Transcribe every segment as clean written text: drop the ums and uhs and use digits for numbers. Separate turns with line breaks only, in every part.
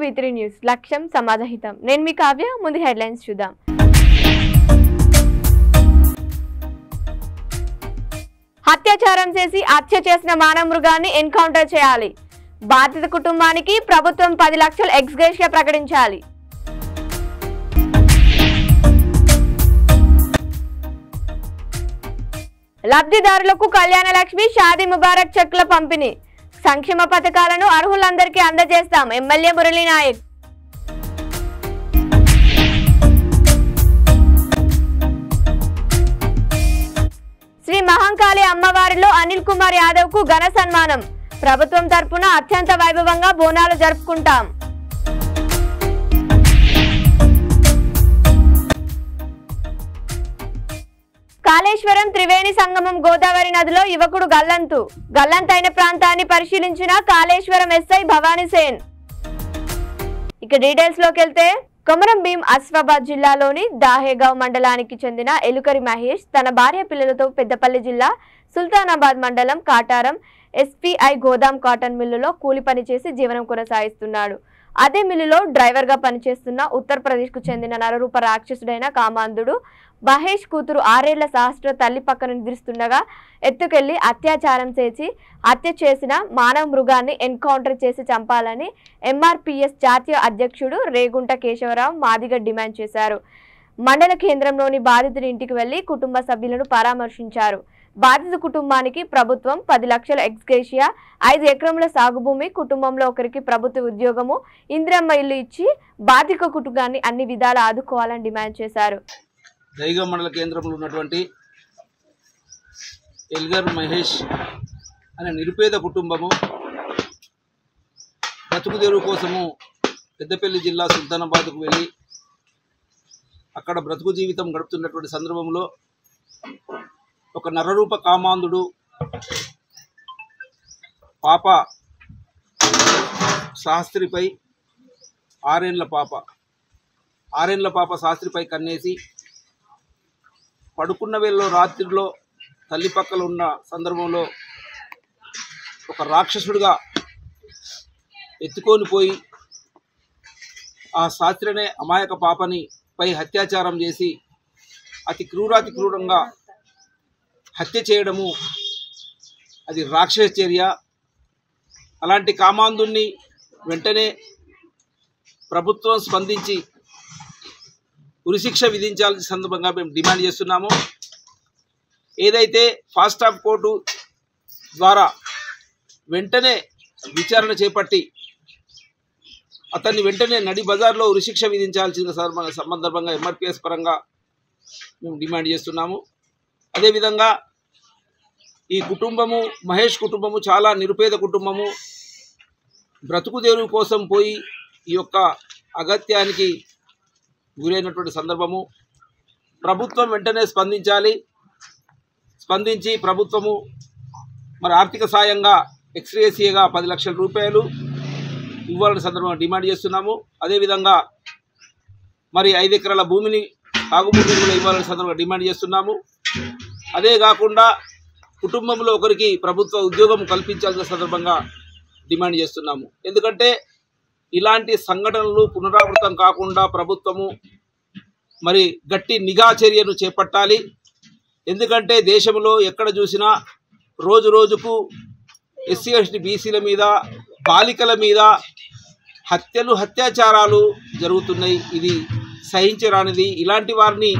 V3 news లక్ష్యం సమాజహితం. నేను మీ కావ్య. ముందు హెడ్లైన్స్ చూద్దాం. అత్యాచారం చేసి హత్య చేసిన మానవ మృగాన్ని ఎన్కౌంటర్ చేయాలి. బాధిత కుటుంబానికి ప్రభుత్వం 10 లక్షల ఎక్స్గ్రేషియా ప్రకటించాలి. లబ్ధిదారులకు కళ్యాణ లక్ష్మి షాదీ ముబారక్ చెక్ల పంపిణీ. సంక్షేమ పథకాలను అర్హులందరికీ అందజేస్తాం. ఎమ్మెల్యే మురళీ నాయక్. శ్రీ మహంకాళి అమ్మవారిలో అనిల్ కుమార్ యాదవ్ కు ఘన సన్మానం. ప్రభుత్వం తరపున అత్యంత వైభవంగా బోనాలు జరుపుకుంటాం. కాళేశ్వరం త్రివేణి సంగమం గోదావరి నదిలో యువకుడు గల్లంతైన ప్రాంతాన్ని పరిశీలించిన కాళేశ్వరం ఎస్ఐ భవానీ సేన్. ఇక డీటెయిల్స్ లోకి వెళ్తే కొమరం భీం ఆసిఫాబాద్ జిల్లాలోని దాహేగావ్ మండలానికి చెందిన ఎలుకరి మహేష్ తన భార్య పిల్లలతో పెద్దపల్లి జిల్లా సుల్తానాబాద్ మండలం కాటారం ఎస్పీఐ గోదాం కాటన్ మిల్లులో కూలి పని చేసి జీవనం కొనసాగిస్తున్నాడు. అదే మిల్లులో డ్రైవర్ గా పనిచేస్తున్న ఉత్తరప్రదేశ్ కు చెందిన నరరూప రాక్షసుడైన కామాంధుడు మహేష్ కూతురు 6 ఏళ్ల సహస్ర తల్లి పక్కన నిద్రిస్తుండగా ఎత్తుకెళ్లి అత్యాచారం చేసి హత్య చేసిన మానవ మృగాన్ని ఎన్కౌంటర్ చేసి చంపాలని ఎంఆర్పీఎస్ జాతీయ అధ్యక్షుడు రేగుంట కేశవరావు మాదిగ డిమాండ్ చేశారు. మండల కేంద్రంలోని బాధితుడి ఇంటికి వెళ్లి కుటుంబ సభ్యులను పరామర్శించారు. బాధిత కుటుంబానికి ప్రభుత్వం 10 లక్షల ఎక్స్గ్రేషియా, 5 ఎకరముల సాగు భూమి, కుటుంబంలో ఒకరికి ప్రభుత్వ ఉద్యోగము, ఇందిరమ్మ ఇల్లు ఇచ్చి బాధిత కుటుంబాన్ని అన్ని విధాలా ఆదుకోవాలని డిమాండ్ చేశారు.
దైగ మండల కేంద్రంలో ఉన్నటువంటి ఎల్గర్ మహేష్ అనే నిరుపేద కుటుంబము బ్రతుకు తెరువు కోసము పెద్దపల్లి జిల్లా సుల్తానాబాద్కు వెళ్ళి అక్కడ బ్రతుకు జీవితం గడుపుతున్నటువంటి సందర్భంలో ఒక నరరూప కామాంధుడు పాప శాస్త్రిపై 6 ఏళ్ల పాప శాస్త్రిపై కన్నేసి పడుకున్న వేళలో రాత్రిలో తల్లి పక్కన ఉన్న సందర్భంలో ఒక రాక్షసుడిగా ఎత్తుకొని పోయి ఆ శాస్త్రి అనే అమాయక పాపని పై అత్యాచారం చేసి అతి క్రూరంగా హత్య చేయడము అది రాక్షస చర్య. అలాంటి కామాంధుని వెంటనే ప్రభుత్వం స్పందించి ఉరిశిక్ష విధించాల్సిన సందర్భంగా మేము డిమాండ్ చేస్తున్నాము. ఏదైతే ఫాస్ట్ ట్రాక్ కోర్టు ద్వారా వెంటనే విచారణ చేపట్టి అతన్ని వెంటనే నడి బజార్లో ఉరిశిక్ష విధించాల్సిన సందర్భంగా ఎంఆర్పీఎస్ పరంగా మేము డిమాండ్ చేస్తున్నాము. అదేవిధంగా ఈ కుటుంబము మహేష్ కుటుంబము చాలా నిరుపేద కుటుంబము. బ్రతుకు తెరువు కోసం పోయి ఈ యొక్క అగత్యానికి గురైనటువంటి సందర్భము. ప్రభుత్వం వెంటనే స్పందించి ప్రభుత్వము మరి ఆర్థిక సాయంగా ఎక్స్గ్రేషియాగా 10 లక్షల రూపాయలు ఇవ్వాలని సందర్భంగా డిమాండ్ చేస్తున్నాము. అదేవిధంగా మరి 5 ఎకరాల భూమిని సాగుభూమిని కూడా ఇవ్వాలని సందర్భంగా డిమాండ్ చేస్తున్నాము. అదే కాకుండా కుటుంబంలో ఒకరికి ప్రభుత్వ ఉద్యోగం కల్పించాల్సిన సందర్భంగా డిమాండ్ చేస్తున్నాము. ఎందుకంటే ఇలాంటి సంఘటనలు పునరావృతం కాకుండా ప్రభుత్వము మరి గట్టి నిఘా చర్యను చేపట్టాలి. ఎందుకంటే దేశంలో ఎక్కడ చూసినా రోజుకు ఎస్సీ ఎస్టీ బీసీల మీద, బాలికల మీద అత్యాచారాలు జరుగుతున్నాయి. ఇది సహించరానిది. ఇలాంటి వారిని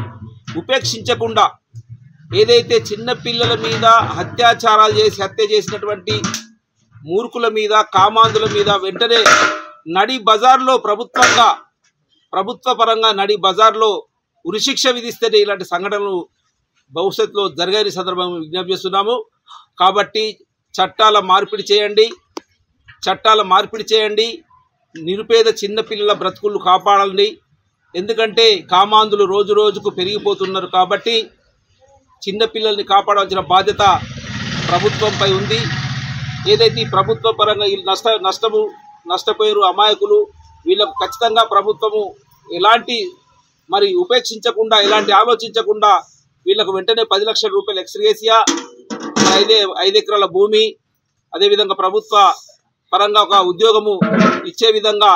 ఉపేక్షించకుండా ఏదైతే చిన్న పిల్లల మీద అత్యాచారాలు చేసి హత్య చేసినటువంటి మూర్ఖుల మీద, కామాంధుల మీద వెంటనే నడి బజార్లో ప్రభుత్వ పరంగా నడి బజార్లో ఉరిశిక్ష విధిస్తేనే ఇలాంటి సంఘటనలు భవిష్యత్తులో జరగని సందర్భంగా విజ్ఞప్తి చేస్తున్నాము. కాబట్టి చట్టాల మార్పిడి చేయండి. నిరుపేద చిన్న పిల్లల బ్రతుకులు కాపాడండి. ఎందుకంటే కామాంధులు రోజుకు పెరిగిపోతున్నారు. కాబట్టి చిన్నపిల్లల్ని కాపాడాల్సిన బాధ్యత ప్రభుత్వంపై ఉంది. ఏదైతే ప్రభుత్వ పరంగా నష్టపోయారు అమాయకులు, వీళ్ళకు ఖచ్చితంగా ప్రభుత్వము ఎలాంటి మరి ఉపేక్షించకుండా, ఎలాంటి ఆలోచించకుండా వీళ్ళకు వెంటనే 10 లక్షల రూపాయలు ఎక్స్గ్రేషియా, 5 ఎకరాల భూమి, అదేవిధంగా ప్రభుత్వ పరంగా ఒక ఉద్యోగము ఇచ్చే విధంగా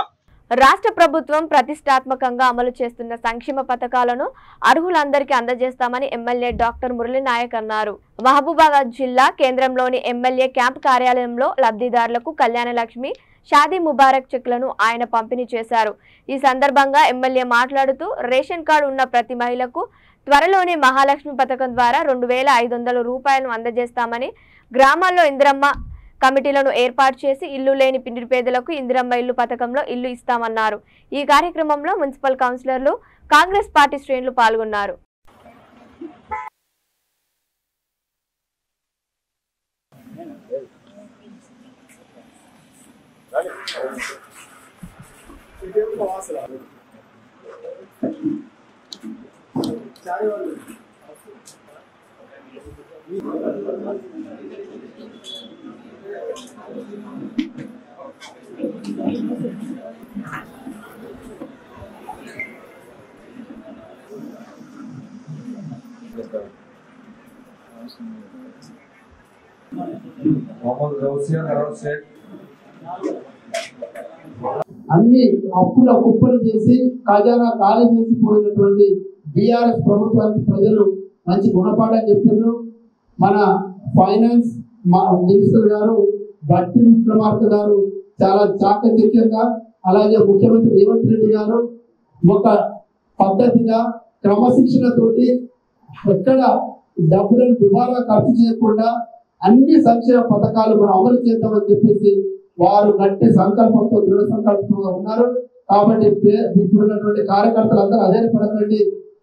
రాష్ట్ర ప్రభుత్వం ప్రతిష్టాత్మకంగా అమలు చేస్తున్న సంక్షేమ పథకాలను అర్హులందరికీ అందజేస్తామని ఎమ్మెల్యే డాక్టర్ మురళీ నాయక్ అన్నారు. మహబూబాబాద్ జిల్లా కేంద్రంలోని ఎమ్మెల్యే క్యాంప్ కార్యాలయంలో లబ్ధిదారులకు కళ్యాణ లక్ష్మి, షాదీ ముబారక్ చెక్లను ఆయన పంపిణీ చేశారు. ఈ సందర్భంగా ఎమ్మెల్యే మాట్లాడుతూ రేషన్ కార్డు ఉన్న ప్రతి మహిళకు త్వరలోనే మహాలక్ష్మి పథకం ద్వారా 2500 రూపాయలను అందజేస్తామని, గ్రామాల్లో ఇందిరమ్మ కమిటీలను ఏర్పాటు చేసి ఇల్లు లేని నిరుపేదలకు ఇందిరమ్మ ఇల్లు పథకంలో ఇల్లు ఇస్తామన్నారు. ఈ కార్యక్రమంలో మున్సిపల్ కౌన్సిలర్లు, కాంగ్రెస్ పార్టీ శ్రేణులు పాల్గొన్నారు.
అన్ని అప్పుల కుప్పలు చేసి ఖజానా ఖాళీ చేసి పోయినటువంటి బీఆర్ఎస్ ప్రభుత్వానికి ప్రజలు మంచి గుణపాఠం చెప్తున్నారు. మన ఫైనాన్స్ మినిస్టర్ గారు బట్టి విక్రమార్క గారు చాలా చాకచక్యంగా, అలాగే ముఖ్యమంత్రి రేవంత్ రెడ్డి గారు ఒక పద్ధతిగా క్రమశిక్షణతోటి ఎక్కడ డబ్బులను దుబారా ఖర్చు చేయకుండా అన్ని సంక్షేమ పథకాలు మనం అమలు చేద్దామని చెప్పేసి వారు గట్టి సంకల్పంతో, దృఢ సంకల్పంగా ఉన్నారు. కాబట్టి ఇప్పుడున్నటువంటి కార్యకర్తలు అందరూ అదే పడకండి,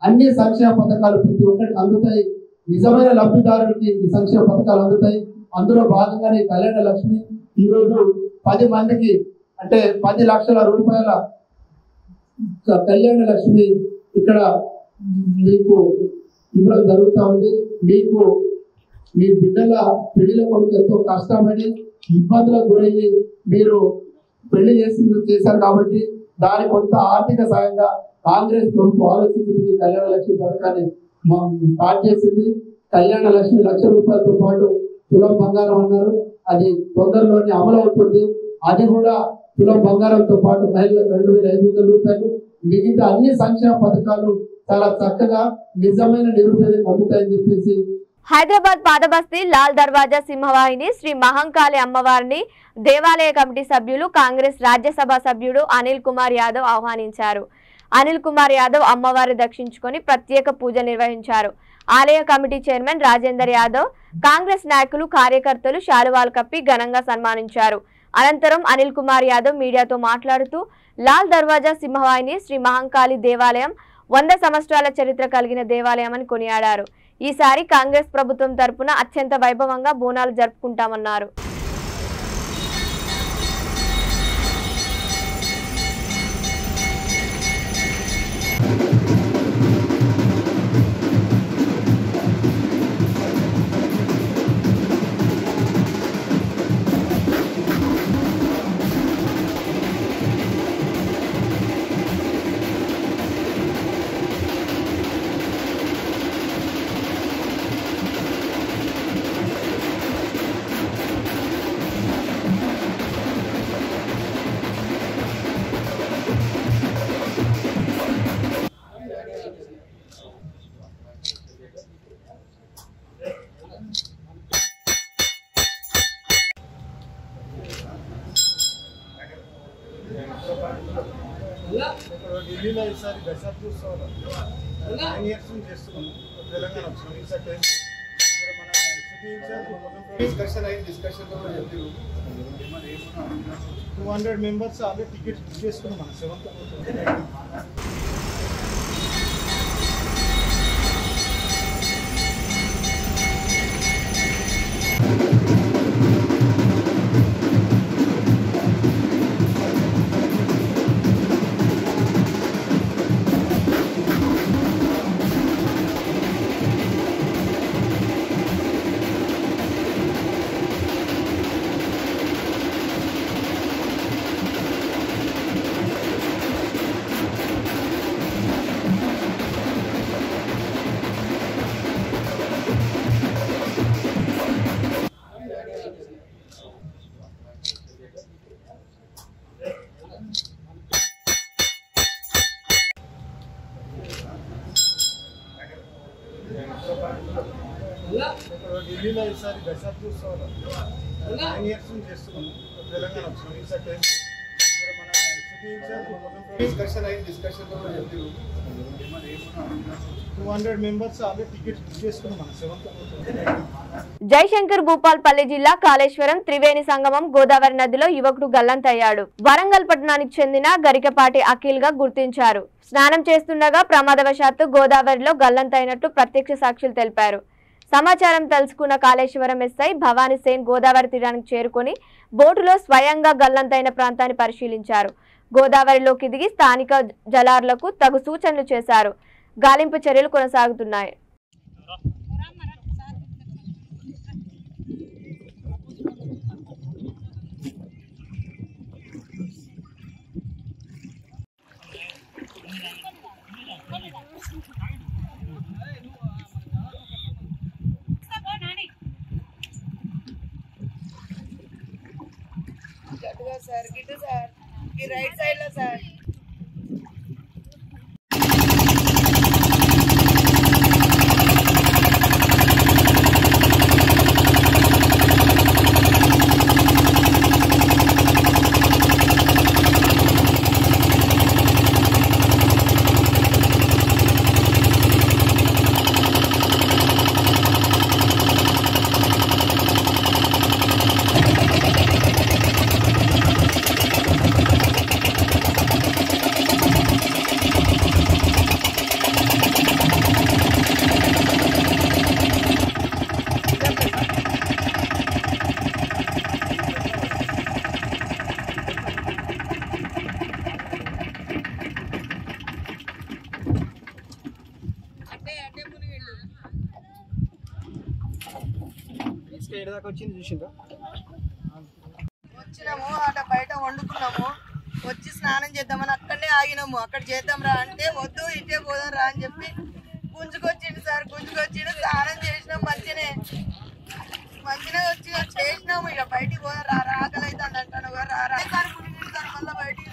అన్ని సంక్షేమ పథకాలు ప్రతి ఒక్కరికి అందుతాయి. నిజమైన లబ్ధిదారుడికి ఈ సంక్షేమ పథకాలు అందుతాయి. అందులో భాగంగానే కళ్యాణ లక్ష్మి ఈరోజు 10 మందికి అంటే 10 లక్షల రూపాయల కళ్యాణ లక్ష్మి ఇక్కడ మీకు ఇవ్వడం జరుగుతూ ఉంది. మీకు మీ బిడ్డల పెళ్లిల కొరకు ఎంతో కష్టపడి ఇబ్బందులకు గురయ్యి మీరు పెళ్లి చేశారు కాబట్టి దాని కొంత ఆర్థిక సాయంగా కాంగ్రెస్ ప్రభుత్వం ఆలోచించి కళ్యాణ లక్ష్మి పథకాన్ని స్టార్ట్ చేసింది. కళ్యాణ లక్ష్మి 1,00,000 రూపాయలతో పాటు తులం బంగారం అన్నారు, అది తొందరలోనే అమలు అవుతుంది. అది కూడా తులం బంగారంతో పాటు మహిళలకు 2,500 రూపాయలు. మిగతా అన్ని సంక్షేమ పథకాలు చాలా చక్కగా నిజమైన నిరుపేదలకు అందుతాయని చెప్పేసి
హైదరాబాద్ పాదబస్తీ లాల్ దర్వాజా సింహవాహిని శ్రీ మహంకాళి అమ్మవారిని దేవాలయ కమిటీ సభ్యులు, కాంగ్రెస్ రాజ్యసభ సభ్యుడు అనిల్ కుమార్ యాదవ్ ఆహ్వానించారు. అనిల్ కుమార్ యాదవ్ అమ్మవారి దర్శించుకొని ప్రత్యేక పూజ నిర్వహించారు. ఆలయ కమిటీ చైర్మన్ రాజేందర్ యాదవ్, కాంగ్రెస్ నాయకులు, కార్యకర్తలు శాలువాలు కప్పి ఘనంగా సన్మానించారు. అనంతరం అనిల్ కుమార్ యాదవ్ మీడియాతో మాట్లాడుతూ లాల్ దర్వాజా సింహవాహిని శ్రీ మహంకాళి దేవాలయం 100 సంవత్సరాల చరిత్ర కలిగిన దేవాలయం అని కొనియాడారు. ఈసారి కాంగ్రెస్ ప్రభుత్వం తరపున అత్యంత వైభవంగా బోనాలు జరుపుకుంటామన్నారు.
ఢిల్లీలో ఈసారి దశాబ్దోత్సవాలు 9 years నుంచి చేస్తున్నాము. తెలంగాణ వచ్చినాం. ఈసారి 10 మన సిటీ డిస్కషన్ అయ్యి డిస్కషన్లో 200 మెంబర్స్ ఆల్రెడీ టికెట్స్ బుక్ చేసుకున్నాం. మన 7th ఢిల్లీలో ఈసారి దశాబ్ది ఉత్సవాలు 9 years నుంచి చేస్తున్నాము. తెలంగాణ వచ్చినాం. ఈసారి 10th. మన సిటీ డిస్కషన్ అయింది. డిస్కషన్లో 200 members ఆల్రెడీ టికెట్స్ బుక్ చేసుకున్నాం. మన 7th.
జయశంకర్ భూపాల్పల్లి జిల్లా కాళేశ్వరం త్రివేణి సంగమం గోదావరి నదిలో యువకుడు గల్లంతయ్యాడు. వరంగల్ పట్టణానికి చెందిన గరికపాటి అఖిల్ గా గుర్తించారు. స్నానం చేస్తుండగా ప్రమాదవశాత్తు గోదావరిలో గల్లంతైనట్టు ప్రత్యక్ష సాక్షులు తెలిపారు. సమాచారం తెలుసుకున్న కాళేశ్వరం ఎస్ఐ భవానీ సేన్ గోదావరి తీరానికి చేరుకుని బోటులో స్వయంగా గల్లంతైన ప్రాంతాన్ని పరిశీలించారు. గోదావరిలోకి దిగి స్థానిక జలారులకు తగు సూచనలు చేశారు. గాలింపు చర్యలు కొనసాగుతున్నాయి.
సార్ గిట్టు సార్ ఈ రైట్ సైడ్ లో సార్ వచ్చినాము. అక్కడ బయట వండుకున్నాము. వచ్చి స్నానం చేద్దామని అక్కడనే ఆగినాము. అక్కడ చేద్దాం రా అంటే వద్దు ఇటే పోదాం రా అని చెప్పి గుంజుకొచ్చిండు సార్. గుంజుకొచ్చిండు. స్నానం చేసినాం. మంచిగా వచ్చి చేసినాము. ఇక బయటికి పోదాం రా ఆకలి అయితే అంటాను రా సార్ గుంజుకుంటు సార్. మళ్ళీ బయటికి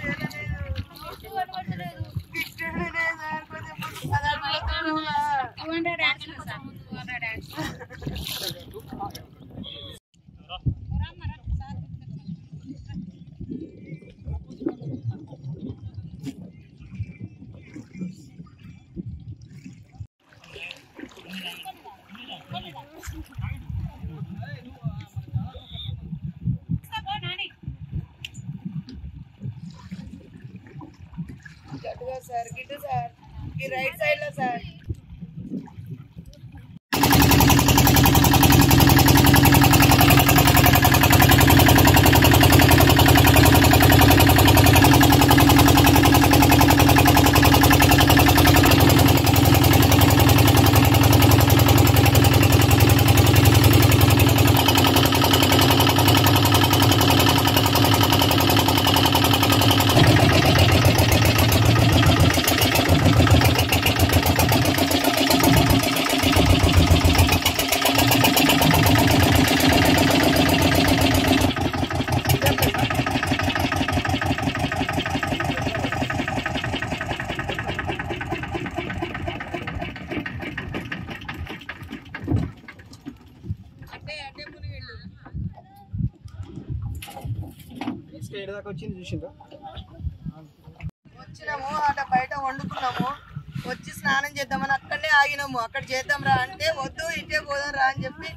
సార్ గిట్టు సార్ ఈ రైట్ సైడ్ లో సార్ వచ్చినాము. అక్కడ బయట వండుకున్నాము. వచ్చి స్నానం చేద్దామని అక్కడనే ఆగినాము. అక్కడ చేద్దాం రా అంటే వద్దు ఇటే పోదాం రా అని చెప్పి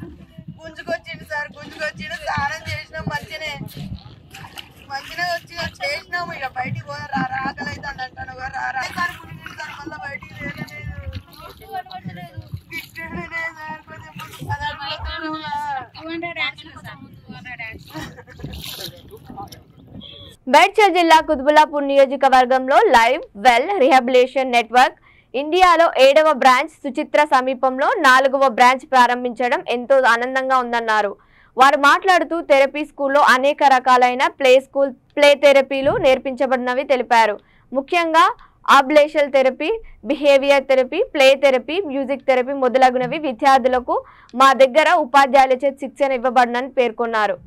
గుంజుకొచ్చిండు సార్. గుంజుకొచ్చిండు. స్నానం చేసినాం. మంచిగా వచ్చి చేసినాము. ఇక బయటికి పోదాం రా ఆకలి అయితే అంటాను రా సార్ గుంజుకుంటు సార్. మళ్ళీ బయటికి
మేడ్చల్ జిల్లా కుతుబుల్లాపూర్ నియోజకవర్గంలో లైవ్ వెల్ రిహాబిలిటేషన్ నెట్వర్క్ ఇండియాలో 7వ బ్రాంచ్ సుచిత్ర సమీపంలో 4వ బ్రాంచ్ ప్రారంభించడం ఎంతో ఆనందంగా ఉందన్నారు. వారు మాట్లాడుతూ థెరపీ స్కూల్లో అనేక రకాలైన ప్లే థెరపీలు నేర్పించబడినవి తెలిపారు. ముఖ్యంగా ఆబ్లేషల్ therapy, behaviour therapy, play therapy, music therapy మొదలగునవి విద్యార్థులకు మా దగ్గర ఉపాధ్యాయులచే శిక్షణ ఇవ్వబడినని పేర్కొన్నారు.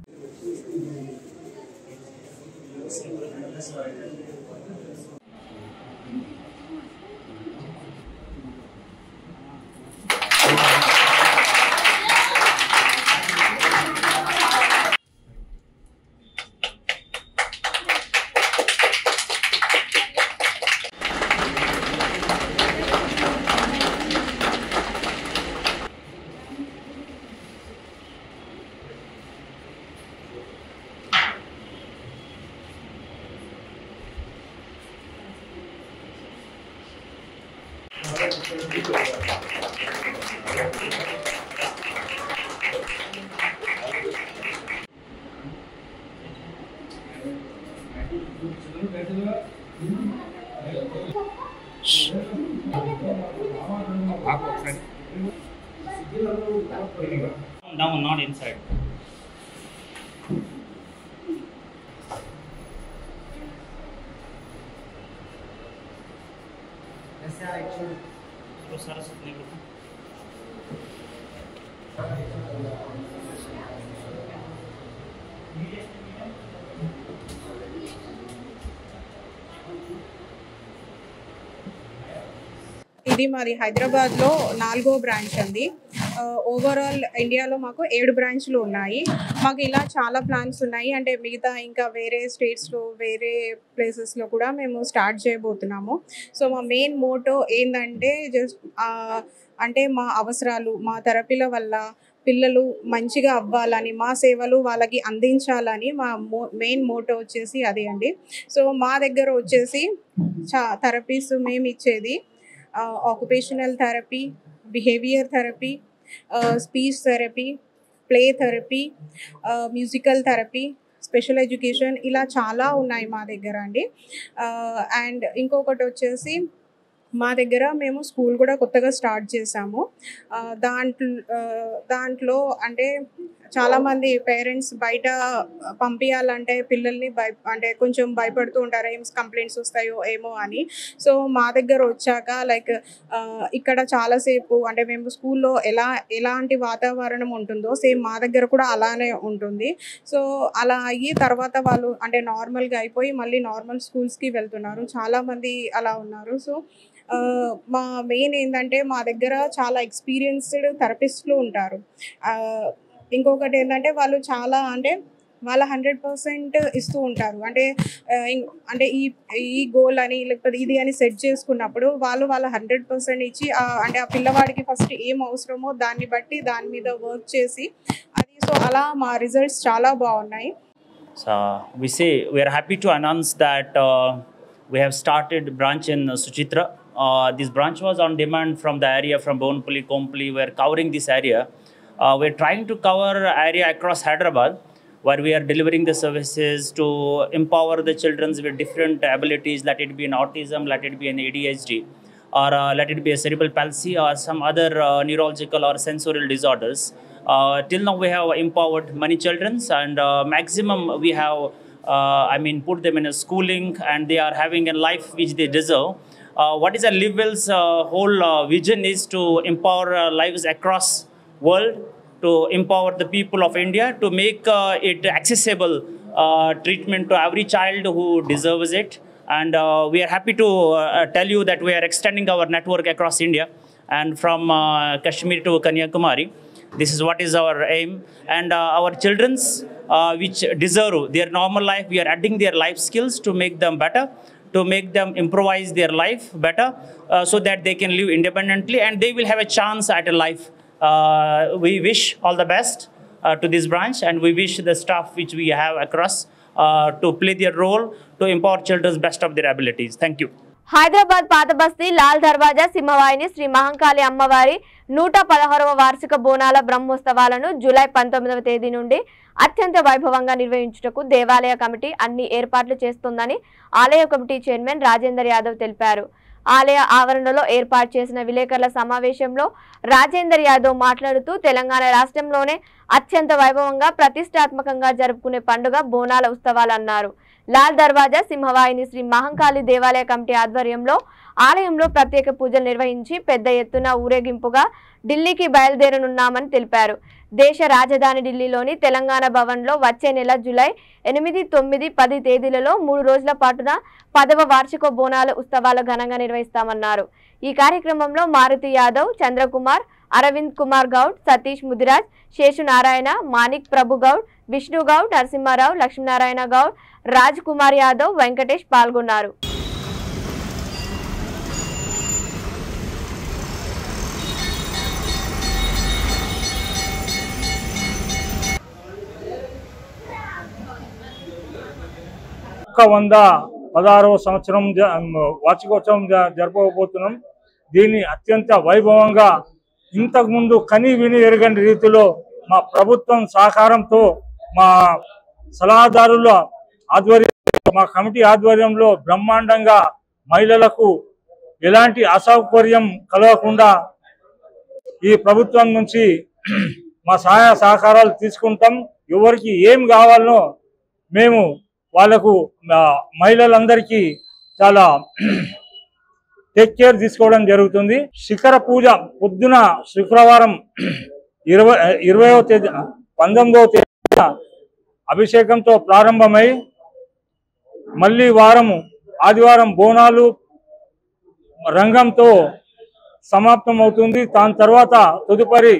Down, not inside.
ఇది మాది హైదరాబాద్లో 4వ బ్రాంచ్ అండి. ఓవరాల్ ఇండియాలో మాకు 7 బ్రాంచ్లు ఉన్నాయి. మాకు ఇలా చాలా ప్లాన్స్ ఉన్నాయి. అంటే మిగతా ఇంకా వేరే స్టేట్స్లో వేరే ప్లేసెస్లో కూడా మేము స్టార్ట్ చేయబోతున్నాము. సో మా మెయిన్ మోటో ఏంటంటే అంటే మా అవసరాలు మా థెరపీల వల్ల పిల్లలు మంచిగా అవ్వాలని, మా సేవలు వాళ్ళకి అందించాలని మా మెయిన్ మోటో వచ్చేసి అదే అండి. సో మా దగ్గర వచ్చేసి థెరపీస్ మేము ఇచ్చేది occupational therapy, behaviour therapy, speech therapy, play therapy, musical therapy, special education, ఇలా చాలా ఉన్నాయి మా దగ్గర అండి. అండ్ ఇంకొకటి వచ్చేసి మా దగ్గర మేము స్కూల్ కూడా కొత్తగా స్టార్ట్ చేసాము. దాంట్లో అంటే చాలామంది పేరెంట్స్ బయట పంపించాలంటే పిల్లల్ని అంటే కొంచెం భయపడుతూ ఉంటారు, ఏం కంప్లైంట్స్ వస్తాయో ఏమో అని. సో మా దగ్గర వచ్చాక లైక్ ఇక్కడ చాలాసేపు అంటే మేము స్కూల్లో ఎలాంటి వాతావరణం ఉంటుందో సేమ్ మా దగ్గర కూడా అలానే ఉంటుంది. సో అలా అయ్యి తర్వాత వాళ్ళు అంటే నార్మల్గా అయిపోయి మళ్ళీ నార్మల్ స్కూల్స్కి వెళ్తున్నారు, చాలామంది అలా ఉన్నారు. సో మా మెయిన్ ఏంటంటే మా దగ్గర చాలా ఎక్స్పీరియన్స్డ్ థెరపిస్టులు ఉంటారు. ఇంకొకటి ఏంటంటే వాళ్ళు చాలా అంటే వాళ్ళ 100% ఇస్తూ ఉంటారు. అంటే ఈ గోల్ అని లేకపోతే ఇది అని సెట్ చేసుకున్నప్పుడు వాళ్ళ 100% ఇచ్చి అంటే ఆ పిల్లవాడికి ఫస్ట్ ఏం అవసరమో దాన్ని బట్టి దాని మీద వర్క్ చేసి అది సో అలా మా రిజల్ట్స్ చాలా బాగున్నాయి.
So we are happy to announce that we have started branch in Suchitra. This branch was on demand from the area from Bonpulli, Kompli. We are covering this area. We are trying to cover area across Hyderabad, where we are delivering the services to empower the children with different abilities, let it be an autism, let it be an ADHD, or let it be a cerebral palsy or some other neurological or sensorial disorders. Till now we have empowered many children, and maximum we have put them in a schooling, and they are having a life which they deserve. What is a Livewell's whole vision is to empower lives across world, to empower the people of India, to make it accessible treatment to every child who deserves it. And we are happy to tell you that we are extending our network across India and from Kashmir to Kanyakumari. This is what is our aim. And our children's which deserve their normal life, we are adding their life skills to make them better, to make them improvise their life better, so that they can live independently and they will have a chance at a life. We wish all the best to this branch, and we wish the staff which we have across to play their role to empower children best of their abilities. Thank you.
Hyderabad పాత బస్తీ లాల్ దర్వాజా సింహవాహిని శ్రీ మహంకాళి అమ్మవారి 116వ వార్షిక బోనాల బ్రహ్మోత్సవాలను July 19వ తేదీ నుండి అత్యంత వైభవంగా నిర్వహించుటకు దేవాలయ కమిటీ అన్ని ఏర్పాట్లు చేస్తోందని ఆలయ కమిటీ చైర్మన్ రాజేందర్ యాదవ్ తెలిపారు. ఆలయ ఆవరణలో ఏర్పాటు చేసిన విలేకరుల సమావేశంలో రాజేందర్ యాదవ్ మాట్లాడుతూ తెలంగాణ రాష్ట్రంలోనే అత్యంత వైభవంగా ప్రతిష్టాత్మకంగా జరుపుకునే పండుగ బోనాల ఉత్సవాలు అన్నారు. లాల్ దర్వాజా సింహవాహిని శ్రీ మహంకాళి దేవాలయ కమిటీ ఆధ్వర్యంలో ఆలయంలో ప్రత్యేక పూజలు నిర్వహించి పెద్ద ఎత్తున ఊరేగింపుగా ఢిల్లీకి బయలుదేరనున్నామని తెలిపారు. దేశ రాజధాని ఢిల్లీలోని తెలంగాణ భవన్లో వచ్చే నెల జూలై 8, 9, 10 తేదీలలో 3 రోజుల పాటున 10వ వార్షిక బోనాల ఉత్సవాలు ఘనంగా నిర్వహిస్తామన్నారు. ఈ కార్యక్రమంలో మారుతి యాదవ్, చంద్రకుమార్, అరవింద్ కుమార్ గౌడ్, సతీష్ ముదిరాజ్, శేషు నారాయణ, మాణిక్ ప్రభు గౌడ్, విష్ణు గౌడ్, నరసింహారావు, లక్ష్మీనారాయణ గౌడ్, రాజ్ కుమార్ యాదవ్, వెంకటేష్ పాల్గొన్నారు.
ఒక 116వ సంవత్సరం వార్షికోత్సవం జరపబోతున్నాం. దీన్ని అత్యంత వైభవంగా ఇంతకుముందు కని విని ఎరగని రీతిలో మా ప్రభుత్వం సహకారంతో మా సలహాదారుల ఆధ్వర్యంలో మా కమిటీ ఆధ్వర్యంలో బ్రహ్మాండంగా మహిళలకు ఎలాంటి అసౌకర్యం కలగకుండా ఈ ప్రభుత్వం నుంచి మా సహాయ సహకారాలు తీసుకుంటాం. ఎవరికి ఏం కావాలనో మేము వాళ్ళకు మహిళలందరికీ చాలా టేక్ కేర్ తీసుకోవడం జరుగుతుంది. శిఖర పూజ పొద్దున శుక్రవారం 19వ తేదీన అభిషేకంతో ప్రారంభమై మళ్ళీ ఆదివారం బోనాలు రంగంతో సమాప్తం అవుతుంది. దాని తర్వాత తదుపరి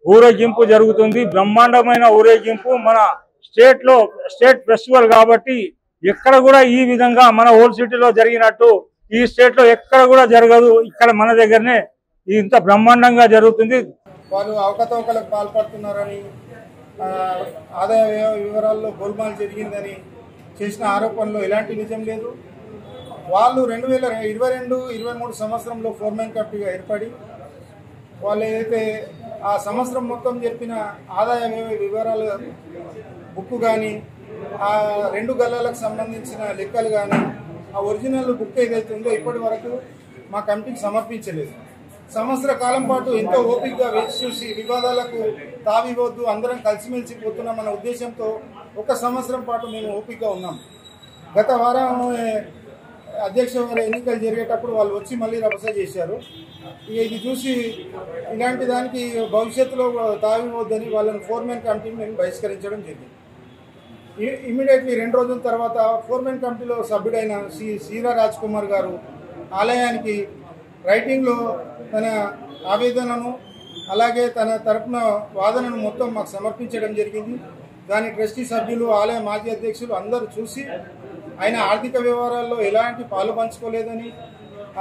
ఊరేగింపు జరుగుతుంది. బ్రహ్మాండమైన ఊరేగింపు. మన స్టేట్ ఫెస్టివల్ కాబట్టి ఎక్కడ కూడా ఈ విధంగా మన ఓల్డ్ సిటీలో జరిగినట్టు ఈ స్టేట్ లో ఎక్కడ కూడా జరగదు. ఇక్కడ మన దగ్గరనే ఇంత బ్రహ్మాండంగా జరుగుతుంది.
వాళ్ళు అవకతవకలకు పాల్పడుతున్నారని, ఆదాయ వివరాల్లో గోల్మాల్ జరిగిందని చేసిన ఆరోపణలో ఎలాంటి నిజం లేదు. వాళ్ళు 2022-23 సంవత్సరంలో ఫోర్మెన్ కమిటీగా ఏర్పడి వాళ్ళు ఏదైతే ఆ సంవత్సరం మొత్తం చెప్పిన ఆదాయ వివరాల బుక్ కానీ, ఆ 2 గల్లాలకు సంబంధించిన లెక్కలు కానీ, ఆ ఒరిజినల్ బుక్ ఏదైతే ఉందో ఇప్పటి వరకు మా కమిటీకి సమర్పించలేదు. సంవత్సర కాలం పాటు ఎంతో ఓపికగా వేచి చూసి వివాదాలకు తావివద్దు, అందరం కలిసిమెలిసి పోతున్నామన్న ఉద్దేశంతో 1 సంవత్సరం పాటు మేము ఓపికగా ఉన్నాం. గత వారం అధ్యక్ష ఎన్నికలు జరిగేటప్పుడు వాళ్ళు వచ్చి మళ్ళీ రభస చేశారు. ఇది చూసి ఇలాంటి దానికి భవిష్యత్తులో తావివద్దని వాళ్ళని ఫోర్మెన్ కమిటీని మేము బహిష్కరించడం జరిగింది. ఇమీడియట్లీ 2 రోజుల తర్వాత ఫోర్మెన్ కమిటీలో సభ్యుడైన సీరా రాజ్ కుమార్ గారు ఆలయానికి రైటింగ్లో తన ఆవేదనను అలాగే తన తరపున వాదనను మొత్తం మాకు సమర్పించడం జరిగింది. దాని ట్రస్టీ సభ్యులు, ఆలయ మాజీ అధ్యక్షులు అందరూ చూసి ఆయన ఆర్థిక వ్యవహారాల్లో ఎలాంటి పాలు పంచుకోలేదని,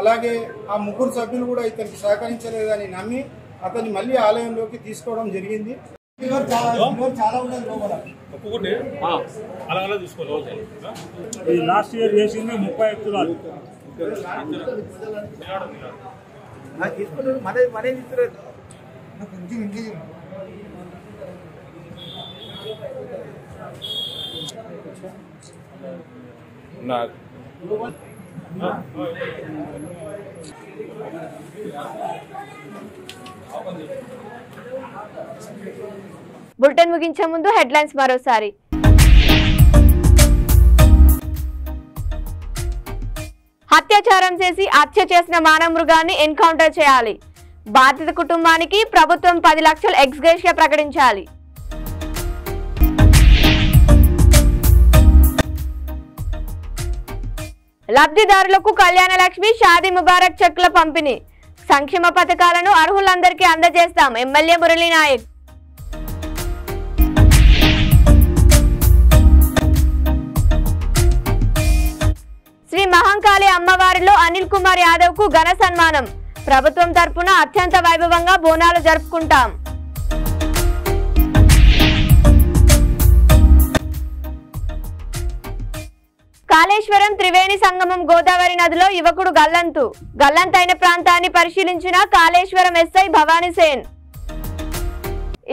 అలాగే ఆ 3 సభ్యులు కూడా ఇతనికి సహకరించలేదని నమ్మి అతన్ని మళ్ళీ ఆలయంలోకి తీసుకోవడం జరిగింది.
లాస్ట్ ఇయర్ చేసింది 30 ఎకరాలు.
బులెటిన్ ముగించే ముందు హెడ్లైన్స్ మరోసారి. అత్యాచారం చేసి హత్య చేసిన మానవ మృగాన్ని ఎన్కౌంటర్ చేయాలి. బాధిత కుటుంబానికి ప్రభుత్వం 10 లక్షల ఎక్స్గ్రేషియా ప్రకటించాలి. లబ్ధిదారులకు కళ్యాణ లక్ష్మి, షాదీ ముబారక్ చెక్కుల పంపిణీ. సంక్షేమ పథకాలను అర్హులందరికీ అందజేస్తాం ఎమ్మెల్యే మురళీ నాయక్. శ్రీ మహంకాళి అమ్మవారిలో అనిల్ కుమార్ యాదవ్ కు ఘన సన్మానం. ప్రభుత్వం తరపున అత్యంత వైభవంగా బోనాలు జరుపుకుంటాం. కాళేశ్వరం త్రివేణి సంగమం గోదావరి నదిలో యువకుడు గల్లంతైన ప్రాంతాన్ని పరిశీలించిన కాళేశ్వరం ఎస్ఐ భవానీ సేన్.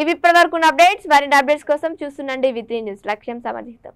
ఇవి ఇప్పటివరకు అప్డేట్స్. మరిన్ని అప్డేట్స్ కోసం చూస్తుండండి V3 న్యూస్. లక్ష్యం సమాజితం.